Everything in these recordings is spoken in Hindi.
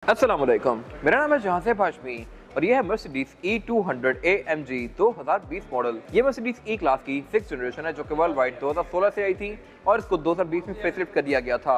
अस्सलामुअलैकुम, मेरा नाम है जहां हाशमी और ये है मर्सिडीज E200 AMG 2020 मॉडल। ये मर्सिडीज E क्लास की 6th जनरेशन है जो कि वर्ल्ड वाइड 2016 से आई थी और इसको 2020 में फेसलिफ्ट कर दिया गया था।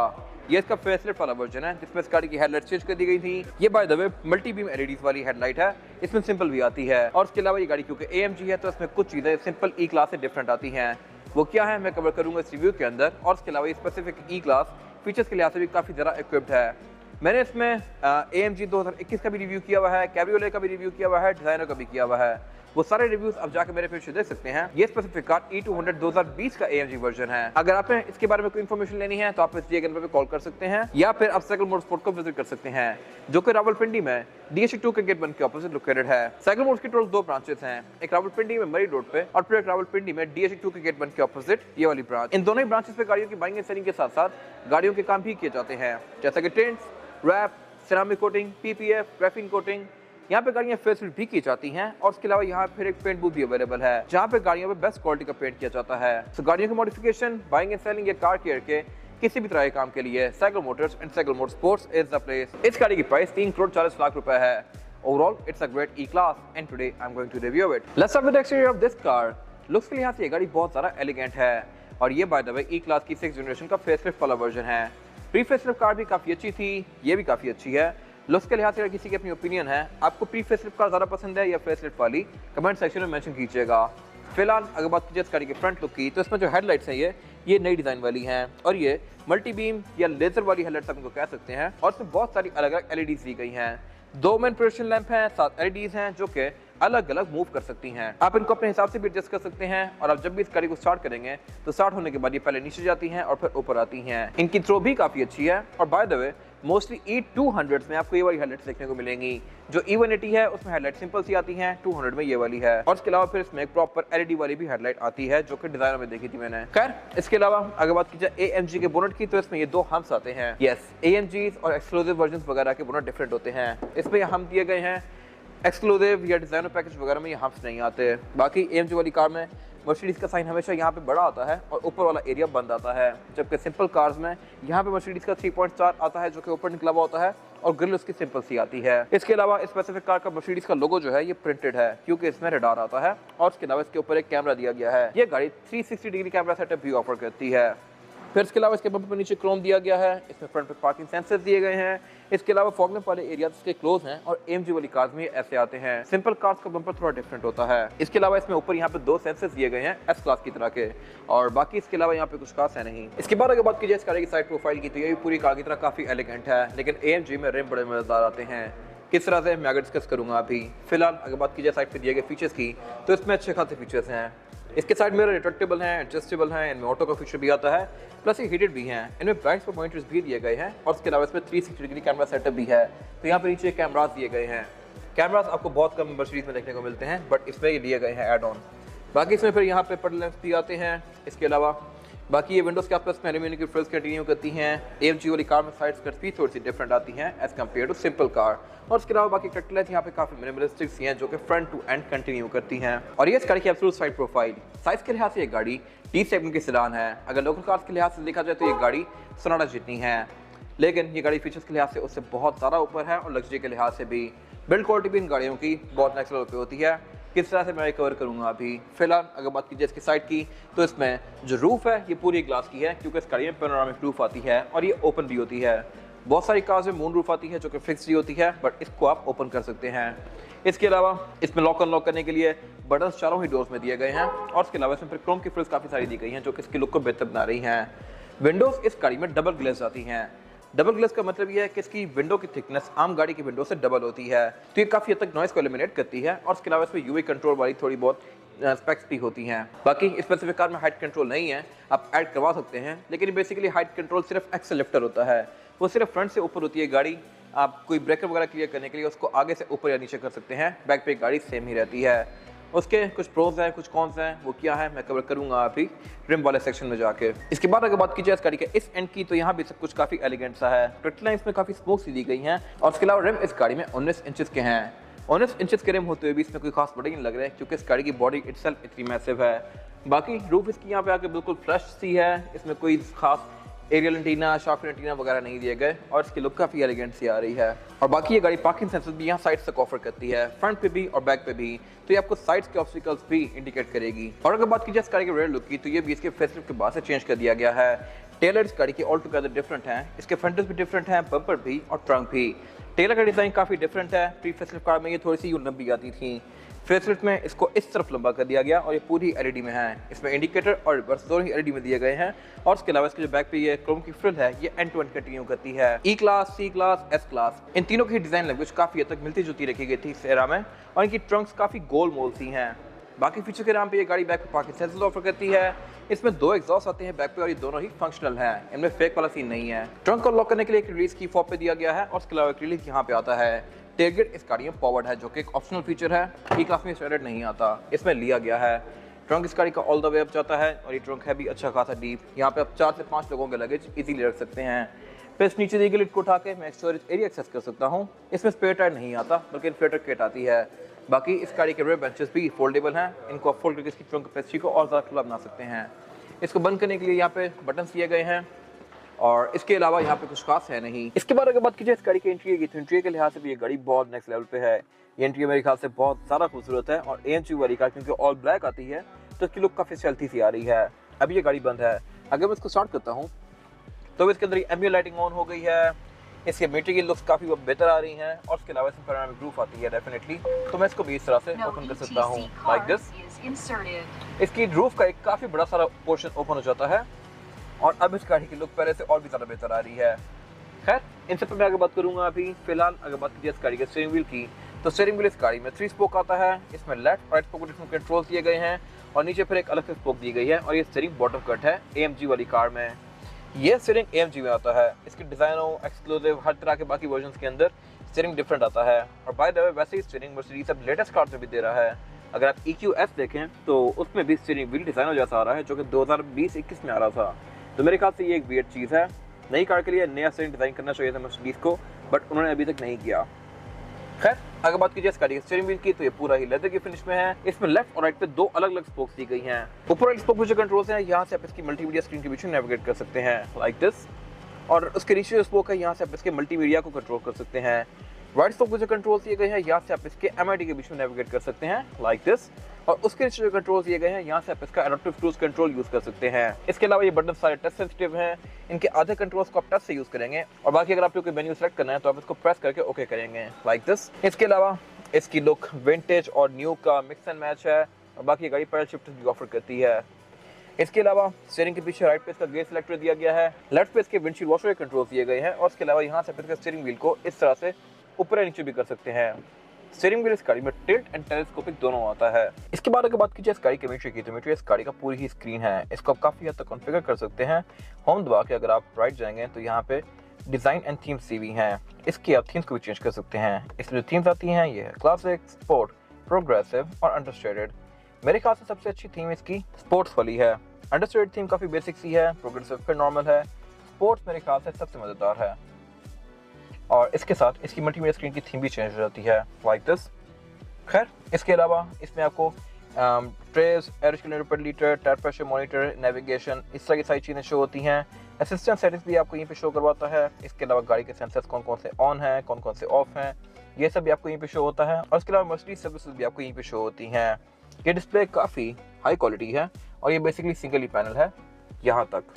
ये इसका फेसलिफ्ट वाला वर्जन है जिसमें इस गाड़ी की हेडलाइट चेंज कर दी गई थी। ये by the way multi beam LEDs वाली हेडलाइट है, इसमें सिंपल भी आती है। और इसके अलावा ये गाड़ी क्योंकि AMG है तो इसमें कुछ चीज़ें सिंपल E क्लास से डिफरेंट आती हैं। वो क्या है मैं कवर करूँगा इस रिव्यू के अंदर। और इसके अलावा ये स्पेसिफिक E क्लास फीचर्स के लिहाज से भी काफ़ी ज़्यादा इक्विप्ड है। मैंने इसमें AMG 2021 का भी रिव्यू किया हुआ है, कैब्रियोलेट का भी रिव्यू किया हुआ है, डिजाइनर का भी किया हुआ है। वो सारे रिव्यूज आप जाकर मेरे पेज से देख सकते हैं। ये स्पेसिफिक कार E200 2020 का AMG वर्जन है। अगर आपने इसके बारे में कोई इन्फॉर्मेशन लेनी है तो आप इस नंबर पे कॉल कर सकते हैं या फिर आप साइकिल मोटरस्पोर्ट को विजिट कर सकते हैं जो कि रावलपिंडी में DH2 के गेट 1 के ऑपोजिट लोकेटेड है। साइकिल मोटर्स की टोटल 2 ब्रांचेस हैं, एक रावलपिंडी में मरी रोड पे और फिर एक रावलपिंडी में DH2 के गेट 1 के ऑपोजिट ये वाली ब्रांच। इन दोनों ही ब्रांचेस पे गाड़ियों की बाइंग एंड सेलिंग के साथ साथ गाड़ियों के काम भी किए जाते हैं जैसा कि tints, wrap, ceramic coating, PPF, graphene coating. यहाँ पे गाड़ियाँ फेसलिफ्ट भी की जाती हैं और इसके अलावा यहाँ फिर एक पेंट बूथ भी अवेलेबल है जहाँ पे गाड़ियों पे बेस्ट क्वालिटी का पेंट किया जाता है। तो गाड़ियों की मॉडिफिकेशन, बाइंग एंड सेलिंग या कार केयर के किसी भी तरह के काम के लिए Cycle Motors and Cycle Motorsports is the place. इस गाड़ी की प्राइस 3,40,00,000 रुपए है। Overall it's a great E class and today I am going to review it. Let's start with the exterior of this car. Looks के लिहाज से ये गाड़ी बहुत ज़्यादा एलिगेंट है और ये by the way E class की 6th जनरेशन का फेसलिफ्ट वाला वर्जन है। प्री फेसलिफ्ट कार भी काफ़ी अच्छी थी, ये भी काफ़ी अच्छी है। लुक्स के लिहाज से अगर किसी की अपनी ओपिनियन है, आपको प्री फेसलिफ्ट कार ज़्यादा पसंद है या फेसलिफ्ट वाली, कमेंट सेक्शन में मेंशन कीजिएगा। फिलहाल अगर बात कीजिए इस गाड़ी के फ्रंट लुक की तो इसमें जो हेडलाइट्स हैं ये नई डिज़ाइन वाली हैं और ये मल्टी बीम या लेजर वाली हेडलाइट्स आप इनको कह सकते हैं। और इसमें बहुत सारी अलग अलग LEDs दी गई हैं। 2 मेन प्रोजेक्शन लैंप हैं, 7 LEDs हैं जो कि अलग अलग मूव कर सकती हैं। आप इनको अपने हिसाब से भी एडजस्ट कर सकते हैं और आप जब भी इस गाड़ी को स्टार्ट करेंगे तो स्टार्ट होने के बाद ये पहले नीचे जाती हैं और फिर ऊपर आती हैं। इनकी थ्रो भी काफ़ी अच्छी है और by the way mostly E200 में आपको ये वाली हेडलाइट्स देखने को मिलेंगी। जो E180 है उसमें हेडलाइट सिंपल सी आती हैं, 200 में ये वाली है। और इसके अलावा फिर इसमें एक प्रॉपर LED वाली भी हेडलाइट आती है जो कि डिजाइनर में देखी थी मैंने। खैर इसके अलावा अगर बात की जाए AMG के बोनट की तो इसमें ये 2 हम्स आते हैं। यस, AMGs और एक्सक्लूसिव वर्जन वगैरह के बोनट डिफरेंट होते हैं। इसमें ये हम दिए गए हैं, एक्सक्लूसिव या डिजाइनर पैकेज वगैरह में ये हम्स नहीं आते। बाकी AMG वाली कार में मर्सिडीज का साइन हमेशा यहाँ पे बड़ा आता है और ऊपर वाला एरिया बंद आता है, जबकि सिंपल कार्स में यहाँ पे मर्सिडीज का 3.4 आता है जो कि ऊपर निकला हुआ होता है और ग्रिल उसकी सिंपल सी आती है। इसके अलावा स्पेसिफिक कार का मर्सिडीज का लोगो जो है ये प्रिंटेड है क्योंकि इसमें रडार आता है और इसके अलावा इसके ऊपर एक कैमरा दिया गया है। ये गाड़ी 360 डिग्री कैमरा सेटअप भी ऑफर करती है। फिर इसके अलावा इसके बम्पर पर नीचे क्रोम दिया गया है, इसमें फ्रंट पे पार्किंग सेंसर दिए गए हैं। इसके अलावा फॉग लैंप वाले एरिया इसके क्लोज हैं और AMG वाली कार्स में ऐसे आते हैं। सिंपल कार्स का बम्पर थोड़ा डिफरेंट होता है। इसके अलावा इसमें ऊपर यहाँ पे 2 सेंसर्स दिए गए हैं S क्लास की तरह के और बाकी इसके अलावा यहाँ पे कुछ खास है नहीं। इसके बाद अगर बात की जाए इस कार की साइड प्रोफाइल की तो ये भी पूरी कार की तरह काफी एलिगेंट है, लेकिन AMG में रिम बड़े मजेदार आते हैं। किस तरह से मैं आगे डिस्कस करूंगा अभी। फिलहाल अगर बात की जाए साइड पे दिए गए फीचर्स की तो इसमें अच्छे खासे फीचर्स हैं। इसके साइड मिरर रिट्रैक्टेबल हैं, एडजस्टेबल हैं, इनमें ऑटो का फीचर भी आता है, प्लस ये हीटेड भी हैं। इनमें ब्लाइंड स्पॉट पॉइंटर्स भी दिए गए हैं और इसके अलावा इसमें 360 डिग्री कैमरा सेटअप भी है। तो यहाँ पे नीचे कैमरास दिए गए हैं। कैमरास आपको बहुत कम मर्सिडीज में देखने को मिलते हैं बट इसमें ये दिए गए हैं एड ऑन। बाकी इसमें फिर यहाँ पे पेडल लैंप्स भी आते हैं। इसके अलावा बाकी ये विंडोज़ के आसपास में एल्यूमिनियम की फ्रिल्स कंटिन्यू करती हैं। AMG वाली कार में साइड स्कर्ट्स भी थोड़ी सी डिफरेंट आती हैं as compared to simple car. और इसके अलावा बाकी कट लाइट्स यहाँ पे काफ़ी मिनिमलिस्टिक सी हैं जो कि फ्रंट टू एंड कंटिन्यू करती हैं। और ये इस गाड़ी की एब्सोल्यूट साइड प्रोफाइल साइज के लिहाज से ये गाड़ी D सेगमेंट की सेडान है। अगर लोकल कार्स के लिहाज से देखा जाए तो ये गाड़ी सोनाटा जितनी है, लेकिन ये गाड़ी फीचर्स के लिहाज से उससे बहुत ज़्यादा ऊपर है और लग्जरी के लिहाज से भी। बिल्ड क्वालिटी भी इन गाड़ियों की बहुत नेक्स्ट लेवल पे होती है। किस तरह से मैं कवर करूंगा अभी। फिलहाल अगर बात कीजिए इसकी साइड की तो इसमें जो रूफ है ये पूरी ग्लास की है क्योंकि इस गाड़ी में पैनोरामिक रूफ आती है और ये ओपन भी होती है। बहुत सारी कार्स में मून रूफ आती है जो कि फिक्स्ड ही होती है बट इसको आप ओपन कर सकते हैं। इसके अलावा इसमें लॉक अनलॉक करने के लिए बटन चारों ही डोर्स में दिए गए हैं और इसके अलावा इसमें फिर क्रोम की फ्रिल्स काफ़ी सारी दी गई हैं जो कि इसकी लुक को बेहतर बना रही हैं। विंडोज़ इस गाड़ी में डबल ग्लेज आती हैं। डबल ग्लेस का मतलब ये है कि इसकी विंडो की थिकनेस आम गाड़ी की विंडो से डबल होती है, तो ये काफ़ी हद तक नॉइस को एलिमिनेट करती है। और इसके अलावा इसमें UV कंट्रोल वाली थोड़ी बहुत स्पेक्स भी होती हैं। बाकी स्पेसिफिक कार में हाइट कंट्रोल नहीं है, आप ऐड करवा सकते हैं, लेकिन बेसिकली हाइट कंट्रोल सिर्फ एक्सेल लिफ्टर होता है। वो सिर्फ फ्रंट से ऊपर होती है गाड़ी। आप कोई ब्रेकर वगैरह क्लियर करने के लिए उसको आगे से ऊपर या नीचे कर सकते हैं। बैक पे गाड़ी सेम ही रहती है। उसके कुछ प्रोज हैं, कुछ कॉन्स हैं, वो क्या है मैं कवर करूंगा अभी रिम वाले सेक्शन में जाके। इसके बाद अगर बात की जाए इस गाड़ी के इस एंड की तो यहाँ भी सब कुछ काफ़ी एलिगेंट सा है। ट्रिट लाइन्स में काफ़ी स्मूथ सी दी गई हैं और इसके अलावा रिम इस गाड़ी में 19 इंचेस के हैं। 19 इंचेस के रिम होते हुए भी इसमें कोई खास बड़े नहीं लग रहे क्योंकि इस गाड़ी की बॉडी इटसेल्फ इतनी मैसिव है। बाकी रूफ इसकी यहाँ पे आके बिल्कुल फ्लश सी है, इसमें कोई खास एरियल एंटीना, शार्क एंटीना वगैरह नहीं दिए गए और इसकी लुक काफ़ी एलिगेंट सी आ रही है। और बाकी ये गाड़ी पार्किंग सेंसर भी यहाँ साइड तक ऑफर करती है, फ्रंट पे भी और बैक पे भी, तो ये आपको साइड्स के ऑब्स्टिकल्स भी इंडिकेट करेगी। और अगर बात की जाए इस गाड़ी के रेयर लुक की, तो ये भी इसके फेसलिफ्ट के बाद से चेंज कर दिया गया है। टेलर इस गाड़ी के ऑल टुगेदर डिफरेंट हैं, इसके फ्रंट्स भी डिफरेंट हैं, बम्पर भी और ट्रंक भी। टेलर का डिज़ाइन काफ़ी डिफरेंट है। प्री फेसलिफ्ट कार में ये थोड़ी सी यूं लंबी आती थी, फेसलिफ्ट में इसको इस तरफ लंबा कर दिया गया और ये पूरी एलईडी में है। इसमें इंडिकेटर और रिवर्स दोनों ही एलईडी में दिए गए हैं। और इसके अलावा इसके जो बैक पे ये क्रोम की फ्रिल है, ये एंड टू एंड कंटिन्यू करती है। ई क्लास, सी क्लास, एस क्लास, इन तीनों की डिज़ाइन लैंग्वेज काफ़ी हद तक मिलती जुलती रखी गई थी इस एरा में, और इनकी ट्रंक्स काफ़ी गोल मोल सी हैं। बाकी फीचर के नाम पे ये गाड़ी बैक पे पार्किंग सेंसर्स ऑफर करती है। इसमें 2 एग्जॉस्ट आते हैं बैक पे और ये दोनों ही फंक्शनल हैं, इनमें फेक वाला सीन नहीं है। ट्रंक को लॉक करने के लिए एक रिलीज की फॉब पे दिया गया है और इसके अलावा एक रिलीज यहाँ पे आता है। टेलगेट इस गाड़ी में पावर्ड है, जो कि एक ऑप्शनल फीचर है, ई क्लास में स्टैंडर्ड नहीं आता, इसमें लिया गया है। ट्रंक इस गाड़ी का ऑल द वे अप जाता है और ये ट्रंक है भी अच्छा खासा डीप। यहाँ पे आप 4 से 5 लोगों के लगेज इजीली रख सकते हैं। फिर इस नीचे दी गई लिड को उठा के मैं स्टोरेज एरिया एक्सेस कर सकता हूँ। इसमें स्पेयर टायर नहीं आता, बल्कि इन्फ्लेटर किट आती है। बाकी इस गाड़ी के रेयर बेंचेस भी फोल्डेबल हैं, इनको आप फोल्ड करके इसकी ट्रंक कैपेसिटी को और ज़्यादा खुला बना सकते हैं। इसको बंद करने के लिए यहाँ पे बटन दिए गए हैं और इसके अलावा यहाँ पे कुछ खास है नहीं। इसके बाद अगर बात कीजिए इस गाड़ी के इंटीरियर की, तो इंटीरियर के लिहाज से भी ये गाड़ी बहुत नेक्स्ट लेवल पे है। ये इंटीरियर मेरे ख्याल से बहुत ज़्यादा खूबसूरत है और AMG वाली कार क्योंकि ऑल ब्लैक आती है तो इसकी लुक काफ़ी स्टाइलिश सी आ रही है। अभी ये गाड़ी बंद है, अगर मैं इसको स्टार्ट करता हूँ तो इसके अंदर एम्बिएंट लाइटिंग ऑन हो गई है। इसके मीटर की लुक्स काफ़ी बेहतर आ रही हैं और इसके अलावा इसमें पैनोरामिक रूफ आती है डेफिनेटली, तो मैं इसको भी इस तरह से ओपन कर सकता हूँ लाइक दिस। इसकी रूफ का एक काफ़ी बड़ा सारा पोर्शन ओपन हो जाता है और अब इस गाड़ी की लुक पहले से और भी ज़्यादा बेहतर आ रही है। खैर इन सब पर मैं आगे बात करूँगा। अभी फिलहाल अगर बात कीजिए इस गाड़ी के स्टीयरिंग व्हील की, तो स्टीयरिंग व्हील इस गाड़ी में 3 स्पोक आता है। इसमें left right spoke different controls दिए गए हैं और नीचे फिर एक अलग से स्पोक दी गई है और ये स्टीयरिंग बॉटम कट है AMG वाली कार में। ये स्टीयरिंग AMG में आता है। इसकी डिज़ाइनों एक्सक्लूसिव हर तरह के बाकी वर्जन्स के अंदर स्टीयरिंग डिफरेंट आता है और बाय द वे वैसे ही स्टीयरिंग मर्सिडीज अब लेटेस्ट कार में भी दे रहा है। अगर आप EQS देखें तो उसमें भी स्टीयरिंग व्हील डिज़ाइनर जैसा आ रहा है, जो कि 2020-21 में आ रहा था। तो मेरे ख्याल से ये एक वियर्ड चीज़ है। नई कार के लिए नया स्टीयरिंग डिज़ाइन करना चाहिए था मर्सिडीज को, बट उन्होंने अभी तक नहीं किया। खैर अगर बात कीजिए इस गाड़ी के स्टीयरिंग व्हील की, तो ये पूरा ही लेदर की फिनिश में है। इसमें लेफ्ट और राइट पे 2 अलग अलग स्पोक्स दी गई हैं। ऊपर वाले स्पोक पे जो कंट्रोल्स हैं, यहाँ से आप इसकी मल्टीमीडिया स्क्रीन के बीच में नेविगेट कर सकते हैं लाइक दिस, और उसके नीचे जो स्पोक है, यहाँ से आप इसके मल्टीमीडिया को कंट्रोल कर सकते हैं। राइट स्पोक पे जो कंट्रोल दिए गए हैं, यहाँ से आप इसके MID के बीच में नेविगेट कर सकते हैं लाइक दिस, और उसके नीचे जो कंट्रोल दिए गए हैं, यहाँ से आप इसका एडाप्टिव क्रूज कंट्रोल यूज कर सकते हैं। इसके अलावा ये बटन सारे टच सेंसिटिव हैं, इनके आधे कंट्रोल्स को आप टच से यूज करेंगे और बाकी अगर आपको कोई मेन्यू सेलेक्ट करना है तो आप इसको प्रेस करके ओके करेंगे लाइक दिस। इसके अलावा इसकी लुक विंटेज और न्यू का मिक्स एंड मैच है और बाकी गाड़ी पैडल शिफ्टर्स भी ऑफर करती है। इसके अलावा स्टीयरिंग के पीछे राइट पे इसका गियर सिलेक्टर दिया गया है, लेफ्ट पे इसके विंडशील्ड वॉशर के कंट्रोल्स दिए गए हैं और इसके अलावा यहाँ से आप इसका स्टीयरिंग व्हील को इस तरह से ऊपर या नीचे भी कर सकते हैं। स्टीयरिंग व्हील इस गाड़ी में टिल्ट एंड टेलीस्कोपिक दोनों आता है। इसके बाद अगर बात कीजिए इस गाड़ी के मीटर की, तो मीटर इस गाड़ी का पूरी ही स्क्रीन है। इसको आप काफ़ी हद तक कॉन्फ़िगर कर सकते हैं। होम दबा के अगर आप राइट जाएंगे तो यहाँ पे डिज़ाइन एंड थीम्स सी हुई हैं, इसकी आप थीम्स को भी चेंज कर सकते हैं। इसमें जो थीम्स आती हैं ये है क्लासिक, स्पोर्ट, प्रोग्रेसिव और अंडरस्टेटेड। मेरे ख्याल से सबसे अच्छी थीम इसकी स्पोर्ट्स वाली है। अंडरस्टेटेड थीम काफ़ी बेसिक सी है, प्रोग्रेसिव फिर नॉर्मल है, स्पोर्ट्स मेरे ख्याल से सबसे मज़ेदार है। और इसके साथ इसकी मल्टीमीडिया स्क्रीन की थीम भी चेंज हो जाती है लाइक दिस। खैर इसके अलावा इसमें आपको trace, air litre, tyre pressure monitor, navigation, इस तरह की सारी चीज़ें शो होती हैं। असिस्टेंट सेटिंग्स भी आपको यहीं पे शो करवाता है। इसके अलावा गाड़ी के सेंसर्स कौन कौन से ऑन हैं, कौन कौन से ऑफ हैं, ये सब भी आपको यहीं पे शो होता है। और इसके अलावा मर्सिडीज सर्विसेज भी आपको यहीं पे शो होती हैं। ये डिस्प्ले काफ़ी हाई क्वालिटी है और ये बेसिकली सिंगल ही पैनल है यहाँ तक।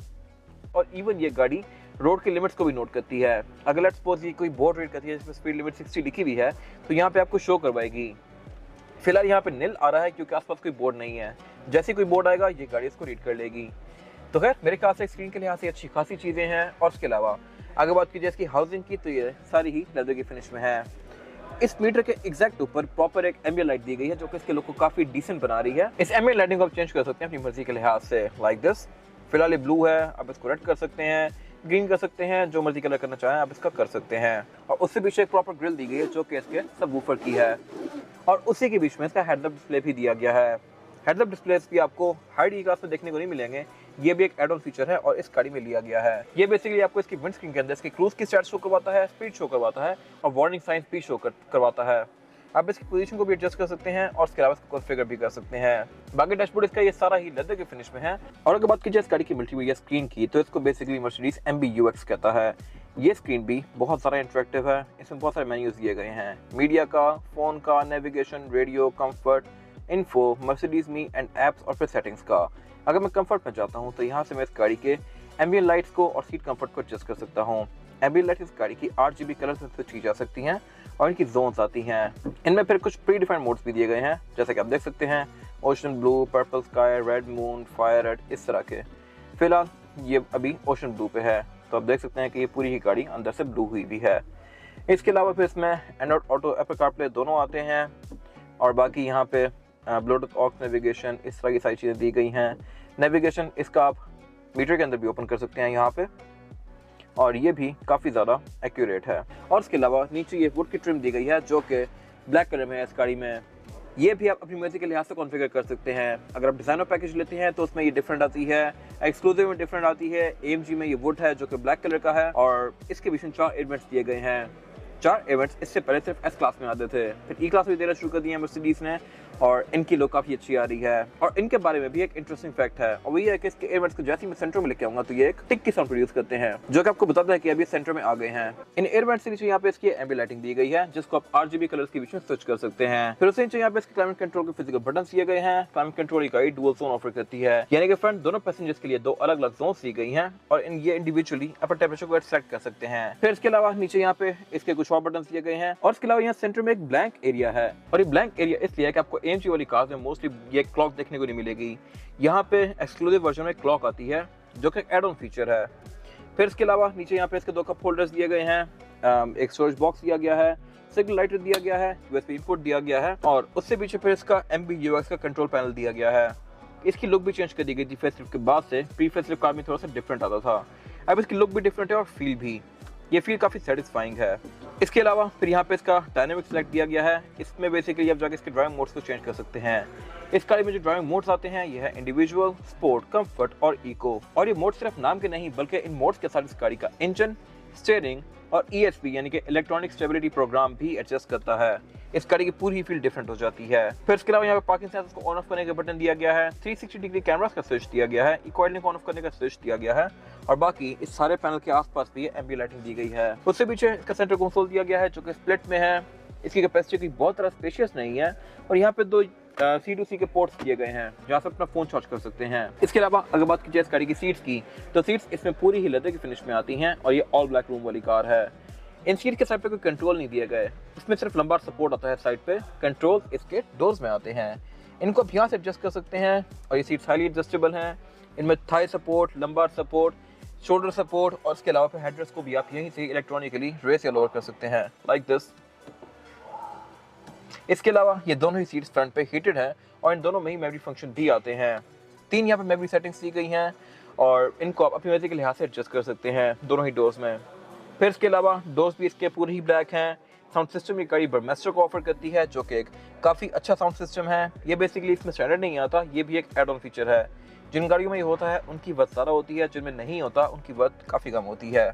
और इवन ये गाड़ी रोड की लिमिट्स को भी नोट करती है। अगर लेट्स सपोज ये कोई बोर्ड रीड करती है जिसमें स्पीड लिमिट 60 लिखी हुई है, तो यहाँ पे आपको शो करवाएगी। फिलहाल यहाँ पे नील आ रहा है क्योंकि आसपास कोई बोर्ड नहीं है। जैसे कोई बोर्ड आएगा ये गाड़ी इसको रीड कर लेगी। तो खैर मेरे ख्याल से स्क्रीन के लिहाज से अच्छी खासी चीज़ें हैं। और इसके अलावा अगर बात कीजिए इसकी हाउसिंग की, तो ये सारी ही लेदर की फिनिश में है। इस मीटर के एग्जैक्ट ऊपर प्रॉपर एक एम्बिएंट लाइट दी गई है जो कि इसके लुक को काफ़ी डिसेंट बना रही है। इस एम्बिएंट लाइटिंग को आप चेंज कर सकते हैं अपनी मर्जी के लिहाज से लाइक दिस। फिलहाल ये ब्लू है, आप इसको रेड कर सकते हैं, ग्रीन कर सकते हैं, जो मर्जी कलर करना चाहें आप इसका कर सकते हैं। और उससे पीछे एक प्रॉपर ग्रिल दी गई है जो कि इसके सबवूफर की है और उसी के बीच में इसका हेडअप डिस्प्ले भी दिया गया है। हेडअप डिस्प्लेस भी आपको हाई डी क्लास में देखने को नहीं मिलेंगे, ये भी एक एड ऑन फीचर है और इस गाड़ी में लिया गया है। ये बेसिकली आपको इसकी विंडस्क्रीन के अंदर इसकी क्रूज की स्टैट्स शो करवाता है, स्पीड शो करवाता है और वार्निंग साइंस भी शो करवाता है। आप इसकी पोजीशन को भी एडजस्ट कर सकते हैं और उसके अलावा इसको कॉन्फ़िगर भी कर सकते हैं। बाकी डैशबोर्ड इसका ये सारा ही लेदर के फिनिश में है। और अगर बात की जाए इस गाड़ी की मल्टीमीडिया स्क्रीन की, तो इसको बेसिकली मर्सिडीज MBUX कहता है। ये स्क्रीन भी बहुत सारा इंटरेक्टिव है। इसमें बहुत सारे मेन्यूज दिए गए हैं, मीडिया का, फोन का, navigation, radio, comfort, info, Mercedes me and apps और फिर सेटिंग्स का। अगर मैं कंफर्ट में जाता हूँ तो यहाँ से मैं इस गाड़ी के एम्बियंट लाइट्स को और सीट कंफर्ट को एडजस्ट कर सकता हूँ। एम्बियंट लाइट्स इस गाड़ी की RGB कलर्स में स्विच की जा सकती हैं और इनकी जोन्स आती हैं। इनमें फिर कुछ प्री डिफाइंड मोड्स भी दिए गए हैं, जैसे कि आप देख सकते हैं ocean blue, purple sky, red moon, fire red, इस तरह के। फिलहाल ये अभी ओशन ब्लू पे है, तो आप देख सकते हैं कि ये पूरी ही गाड़ी अंदर से ब्लू हुई भी है। इसके अलावा फिर इसमें एंड्रॉइड ऑटो, एप्पल कारप्ले दोनों आते हैं और बाकी यहाँ पे ब्लूटूथ ऑक्स नेविगेशन, इस तरह की सारी चीज़ें दी गई हैं। नेविगेशन इसका आप मीटर के अंदर भी ओपन कर सकते हैं यहाँ पे, और ये भी काफ़ी ज़्यादा एक्यूरेट है। और इसके अलावा नीचे ये वुड की ट्रिम दी गई है जो कि ब्लैक कलर में है इस गाड़ी में। ये भी आप अपनी मर्जी के लिहाज से कॉन्फ़िगर कर सकते हैं। अगर आप डिज़ाइनर पैकेज लेते हैं तो उसमें ये डिफरेंट आती है, एक्सक्लूसिव में डिफरेंट आती है। AMG में ये वुड है जो कि ब्लैक कलर का है और इसके बीच में 4 इवेंट्स दिए गए हैं। 4 इवेंट्स इससे पहले सिर्फ S क्लास में आते थे, फिर E क्लास में देना शुरू कर दिया मर्सिडीज ने, और इनकी लुक काफ़ी अच्छी आ रही है। और इनके बारे में भी एक इंटरेस्टिंग फैक्ट है, और वही है कि इसके एयरबड्स को जैसे ही मैं सेंटर में लेके आऊंगा तो ये एक टिक की साउंड प्रोड्यूस करते हैं, जो कि आपको बताता है कि अभी सेंटर में आ गए हैं। इन एयरबड्स के नीचे यहाँ पे इसकी एम्बियंट लाइटिंग दी गई है, जिसको आप RGB कलर्स के बीच में स्विच कर सकते हैं। फिर उससे नीचे यहाँ पे इसके क्लाइमेट कंट्रोल के फिजिकल बटन दिए गए हैं। क्लाइमेट कंट्रोल गाड़ी डुअल जोन ऑफर करती है, यानी कि फ्रंट दोनों पैसेंजर्स के लिए 2 अलग अलग जोन दी गई हैं और इन ये इंडिविजुअली अपने टेम्परेचर को सेलेक्ट कर सकते हैं। फिर इसके अलावा नीचे यहाँ पे इसके कुछ और बटन दिए गए हैं, और इसके अलावा यहाँ सेंटर में एक ब्लैंक एरिया है, और ये ब्लैंक एरिया इसलिए है कि आपको AMG वाली कार में मोस्टली ये क्लॉक देखने को नहीं मिलेगी। यहाँ पे एक्सक्लूसिव वर्जन में क्लॉक आती है जो कि एड ऑन फीचर है। फिर इसके अलावा नीचे यहाँ पे इसके 2 कप होल्डर्स दिए गए हैं, एक स्टोरेज बॉक्स दिया गया है, सिग्नल लाइटर दिया गया है, USB इनपुट दिया गया है, और उससे पीछे फिर इसका MBUX का कंट्रोल पैनल दिया गया है। इसकी लुक भी चेंज कर दी गई थी फेसलिफ्ट के बाद से। प्री फेसलिफ्ट कार में थोड़ा सा डिफरेंट आता था, अब इसकी लुक भी डिफरेंट है और फील भी, ये फील काफ़ी सेटिस्फाइंग है। इसके अलावा फिर यहाँ पे इसका डायनेमिक सेलेक्ट दिया गया है। इसमें बेसिकली आप जाके इसके ड्राइविंग मोड्स को चेंज कर सकते हैं। इस गाड़ी में जो ड्राइविंग मोड्स आते हैं ये है इंडिविजुअल, स्पोर्ट, कंफर्ट और इको। और ये मोड सिर्फ नाम के नहीं बल्कि इन मोड्स के साथ इस गाड़ी का इंजन, स्टीयरिंग और ESP यानी कि इलेक्ट्रॉनिक स्टेबिलिटी प्रोग्राम भी एडजस्ट करता है। इस गाड़ी की पूरी फील डिफरेंट हो जाती है। फिर इसके अलावा यहाँ पे पार्किंग सेंसर्स को ऑन ऑफ करने का बटन दिया गया है, 360 डिग्री कैमरास का स्विच दिया गया है, इको आइडलिंग को ऑन ऑफ करने का स्विच दिया गया है, और बाकी इस सारे पैनल के आसपास भी एम्बियंट लाइटिंग दी गई है। उससे पीछे इसका सेंटर कंसोल दिया गया है जो कि स्प्लिट में है। इसकी कैपेसिटी की बहुत तरह स्पेशियस नहीं है, और यहाँ पे 2 C2C के पोर्ट्स दिए गए हैं जहाँ से अपना फोन चार्ज कर सकते हैं। इसके अलावा अगर बात की जाए इस गाड़ी की सीट्स की, तो सीट्स इसमें पूरी ही लेदर की फिनिश में आती हैं, और ये ऑल ब्लैक रूम वाली कार है। इन सीट के साइड पे कोई कंट्रोल नहीं दिए गए, इसमें सिर्फ लंबार सपोर्ट आता है साइड पे। कंट्रोल इसके डोर्स में आते हैं, इनको आप यहाँ से एडजस्ट कर सकते हैं, और ये सीट्स हाईली एडजस्टेबल हैं। इनमें Thai support, lumbar support, shoulder support, और इसके अलावा फिर हेडरेस्ट को भी आप यहीं से इलेक्ट्रॉनिकली रेस या लोअर कर सकते हैं, लाइक दिस। इसके अलावा ये दोनों ही सीट्स फ्रंट पे हीटेड हैं, और इन दोनों में ही मेमोरी फंक्शन भी आते हैं। 3 यहाँ पे मेमोरी सेटिंग्स दी गई हैं, और इनको आप अपनी मर्जी के लिहाज से एडजस्ट कर सकते हैं दोनों ही डोर्स में। फिर इसके अलावा डोर्स भी इसके पूरे ही ब्लैक हैं। साउंड सिस्टम ये गाड़ी बर्मेस्टर को ऑफर करती है, जो कि एक काफ़ी अच्छा साउंड सिस्टम है। ये बेसिकली इसमें स्टैंडर्ड नहीं आता, ये भी एक एड ऑन फीचर है। जिन गाड़ियों में ये होता है उनकी वर्थ ज़्यादा होती है, जिनमें नहीं होता उनकी वर्थ काफ़ी कम होती है।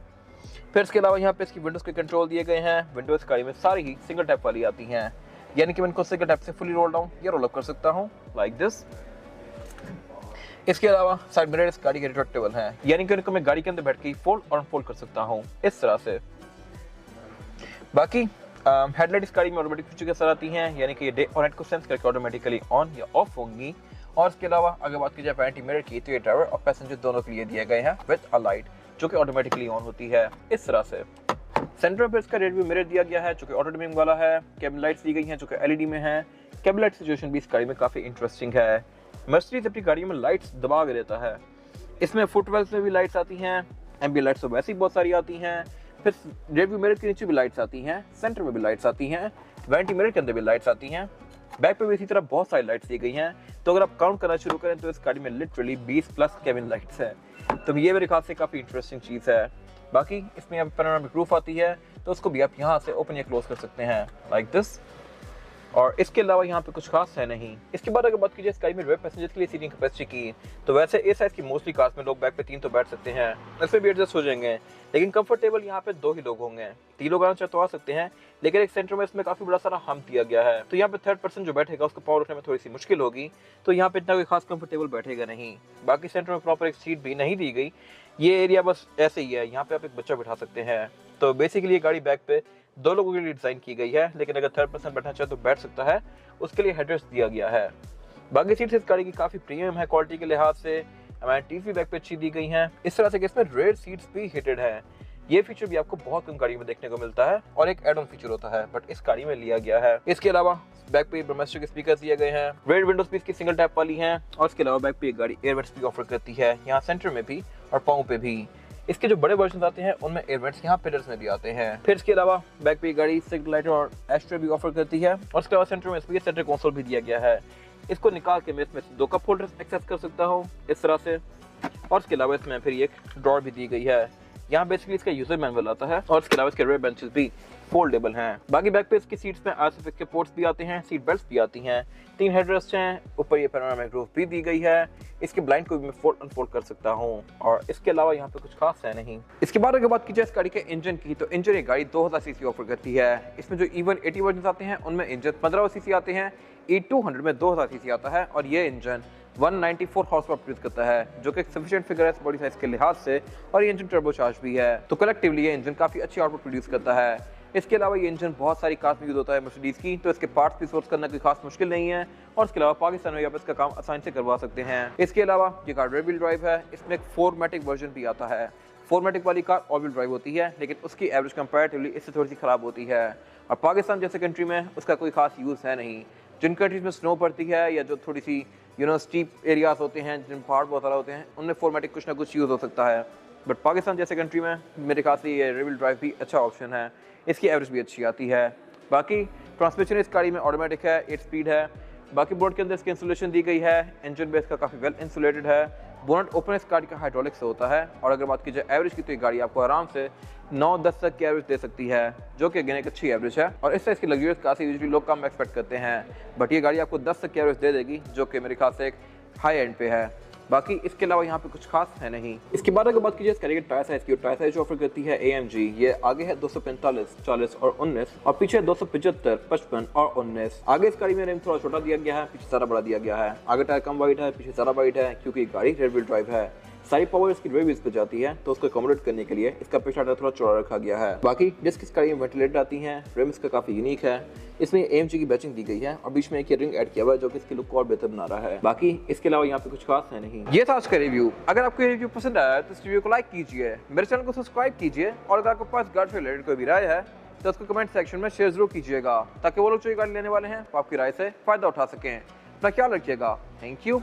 फिर इसके अलावा यहाँ पे इसकी विंडोज़ के कंट्रोल दिए गए हैं। विंडोज़ गाड़ी में सारी ही सिंगल टैप वाली आती हैं, यानी कि मैं इनको सिंगल टैप से फुली रोल डाउन या रोल अप कर सकता हूँ, लाइक दिस। इसके अलावा साइड मिरर इस गाड़ी के रिट्रैक्टेबल हैं, यानी कि इनको मैं गाड़ी के अंदर बैठ के फोल्ड और अनफोल्ड कर सकता हूँ इस तरह से। बाकी हेडलाइट इस गाड़ी में ऑटोमेटिक फीचर के साथ आती हैं, यानी कि ये डे और नाइट को सेंस करके ऑटोमेटिकली ऑन या ऑफ होंगी। और इसके अलावा अगर बात की जाए वैनिटी मिरर की, तो ये ड्राइवर और पैसेंजर दोनों के लिए दिए गए हैं विद अ लाइट, जो कि ऑटोमेटिकली ऑन होती है इस तरह से। सेंटर पर इसका रेड व्यू मिरर दिया गया है जो कि ऑटो डिमिंग वाला है। केबिन लाइट्स दी गई हैं जो कि LED में है। केबिन लाइट सिचुएशन भी इस गाड़ी में काफ़ी इंटरेस्टिंग है। मर्सिडीज अपनी गाड़ियों में लाइट्स दबा के देता है। इसमें फुटवेल्स में भी लाइट्स आती हैं, एम्बियंट लाइट्स तो वैसे ही बहुत सारी आती हैं। फिर रेड व्यू मिरर के नीचे भी लाइट्स आती हैं, सेंटर में भी लाइट्स आती हैं, वैनिटी मिरर के अंदर भी लाइट्स आती हैं, बैक पे भी इसी तरह बहुत सारी लाइट्स दी गई हैं। तो अगर आप काउंट करना शुरू करें तो इस गाड़ी में लिटरली 20+ केबिन लाइट्स हैं। तो ये मेरे ख्याल से काफ़ी इंटरेस्टिंग चीज़ है। बाकी इसमें यहाँ पे पैनोरामिक रूफ आती है, तो उसको भी आप यहाँ से ओपन या क्लोज कर सकते हैं, लाइक दिस। और इसके अलावा यहाँ पे कुछ खास है नहीं। इसके बाद अगर बात कीजिए इस गाड़ी में रेयर पैसेंजर्स के लिए सीटिंग कैपेसिटी की, तो वैसे ए साइज की मोस्टली कार्स में लोग बैक पे 3 तो बैठ सकते हैं, इसमें भी एडजस्ट हो जाएंगे, लेकिन कंफर्टेबल यहाँ पे 2 ही लोग होंगे। 3 लोग आना चाहे तो आ सकते हैं, लेकिन एक सेंटर में इसमें काफी बड़ा सारा हम्प दिया गया है, तो यहाँ पे थर्ड पर्सन जो बैठेगा उसको पावर उठने में थोड़ी सी मुश्किल होगी, तो यहाँ पे इतना कोई खास कंफर्टेबल बैठेगा नहीं। बाकी सेंटर में प्रॉपर एक सीट भी नहीं दी गई, ये एरिया बस ऐसे ही है, यहाँ पे आप एक बच्चा बिठा सकते हैं। तो बेसिकली ये गाड़ी बैक पे 2 लोगों के लिए डिजाइन की गई है, लेकिन अगर थर्ड पर्सन बैठना चाहे तो बैठ सकता है, उसके लिए हेडरेस्ट दिया गया है। बाकी सीट्स इस गाड़ी की काफी प्रीमियम है क्वालिटी के लिहाज से, एमेनिटीज भी बैक पे अच्छी दी गई हैं, इस तरह से कि इसमें रेयर सीट्स भी हीटेड है। ये फीचर भी आपको बहुत कम गाड़ी में देखने को मिलता है और एक एड ऑन फीचर होता है, बट इस गाड़ी में लिया गया है। इसके अलावा बैक पे डोमेस्टिक स्पीकर दिए गए हैं, रेड विंडोज भी इसकी सिंगल टैप वाली हैं, और इसके अलावा बैक पे एक गाड़ी एयरवेंट्स भी ऑफर करती है, यहाँ सेंटर में भी और पाँव पे भी। इसके जो बड़े वर्जन आते हैं उनमें एयरवेंट्स यहाँ पिलर्स में भी आते हैं। फिर इसके अलावा बैक पे गाड़ी सिग्नल लाइट और एस्ट्रे भी ऑफर करती है, और इसके अलावा सेंटर में स्पीकर सेंटर कंसोल भी दिया गया है। इसको निकाल के मैं इसमें 2 कप होल्डर्स एक्सेस कर सकता हूँ इस तरह से, और इसके अलावा इसमें फिर एक ड्रॉर भी दी गई है। यहाँ बेसिकली इसका यूजर मैनुअल आता है, और इसके अलावा इसके रेयर बेंचेस भी फोल्डेबल हैं। बाकी बैक पे इसकी सीट्स में आरएसएफ के पोर्ट्स भी आते हैं, सीट बेल्ट्स भी आती हैं, 3 हेडरेस्ट हैं, ऊपर ये पैनोरामिक रूफ भी दी गई है। इसके ब्लाइंड को भी मैं फोल्ड अनफोल्ड कर सकता हूँ, और इसके अलावा यहाँ पे कुछ खास है नहीं। इसके बाद अगर बात की जाए इस गाड़ी के इंजन की, तो इंजन एक गाड़ी 2000 सीसी ऑफर करती है। इसमें जो E180 वर्जन आते हैं उनमें इंजन 1500 सीसी आते हैं, E200 में 2000 सीसी आता है, और ये इंजन 194 हॉर्स पावर प्रोड्यूस करता है, जो कि एक सफिशिएंट फिगर है इस बॉडी साइज के लिहाज से, और ये इंजन टर्बोचार्ज भी है, तो कलेक्टिवली ये इंजन काफी अच्छी आउटपुट प्रोड्यूस करता है। इसके अलावा ये इंजन बहुत सारी कार्स में यूज होता है मर्सिडीज की, तो इसके पार्ट्स भी सोर्स करना कोई खास मुश्किल नहीं है, और इसके अलावा पाकिस्तान में आप इसका काम आसानी से करवा सकते हैं। इसके अलावा ये कार रेयर व्हील ड्राइव है, इसमें एक 4मैटिक वर्जन भी आता है। 4मैटिक वाली कार ऑल व्हील ड्राइव होती है, लेकिन उसकी एवरेज कंपैरेटिवली इससे थोड़ी सी खराब होती है, और पाकिस्तान जैसे कंट्री में उसका कोई खास यूज़ है नहीं। जिन कंट्रीज में स्नो पड़ती है या जो थोड़ी सी स्टीप एरियाज होते हैं, जिन पहाड़ बहुत सारा होते हैं, उनमें 4मैटिक कुछ ना कुछ यूज़ हो सकता है, बट पाकिस्तान जैसे कंट्री में मेरे ख्याल से ये रेयर व्हील ड्राइव भी अच्छा ऑप्शन है, इसकी एवरेज भी अच्छी आती है। बाकी ट्रांसमिशन इस गाड़ी में ऑटोमेटिक है, 8 स्पीड है। बाकी बोर्ड के अंदर इसकी इंसुलेशन दी गई है, इंजन बेस का काफ़ी वेल इंसुलेटेड है। बोनट ओपन इस गाड़ी का हाइड्रोलिक से होता है, और अगर बात की जाए एवरेज की, तो ये गाड़ी आपको आराम से 9-10 तक की एवरेज दे सकती है, जो कि अगेन एक अच्छी एवरेज है, और इससे इसकी लग्जरियस कार से यूजुअली लोग कम एक्सपेक्ट करते हैं, बट ये गाड़ी आपको 10 तक की एवरेज दे देगी, जो कि मेरे ख्याल से एक हाई एंड पे है। बाकी इसके अलावा यहाँ पे कुछ खास है नहीं। इसके बाद अगर बात कीजिए इस गाड़ी के टायर साइज की, टायर साइज ऑफर करती है AMG, ये आगे है 245, 40 और 19, और पीछे 275, 55 और 19। आगे इस गाड़ी में रिम थोड़ा छोटा दिया गया है, पीछे ज़्यादा बड़ा दिया गया है। आगे टायर कम वाइड है, पीछे ज़्यादा वाइड है, क्योंकि गाड़ी रेयर व्हील ड्राइव है। सारी पावर इसकी रेयर व्हील्स पे जाती है, तो उसको अकोमोडेट करने के लिए इसका पिछला टायर थोड़ा चौड़ा रखा गया है। बाकी डिस्क इस गाड़ी में वेंटिलेटेड आती हैं, रिम इसका काफी यूनिक है, इसमें AMG की बैचिंग दी गई है, और बीच में एक रिंग ऐड किया हुआ है, जो कि इसकी लुक को और बेहतर बना रहा है। बाकी इसके अलावा यहाँ पे कुछ खास है नहीं। ये था आज का रिव्यू। अगर आपको ये रिव्यू पसंद आया तो इस रिव्यू को लाइक कीजिए, मेरे चैनल को सब्सक्राइब कीजिए, और अगर आपके पास गाड़ी से रिलेटेड कोई भी राय है तो उसको कमेंट सेक्शन में शेयर जरूर कीजिएगा, ताकि वो लोग जो ये गाड़ी लेने वाले हैं वो आपकी राय से फायदा उठा सकें। अपना ख्याल रखिएगा। Thank you.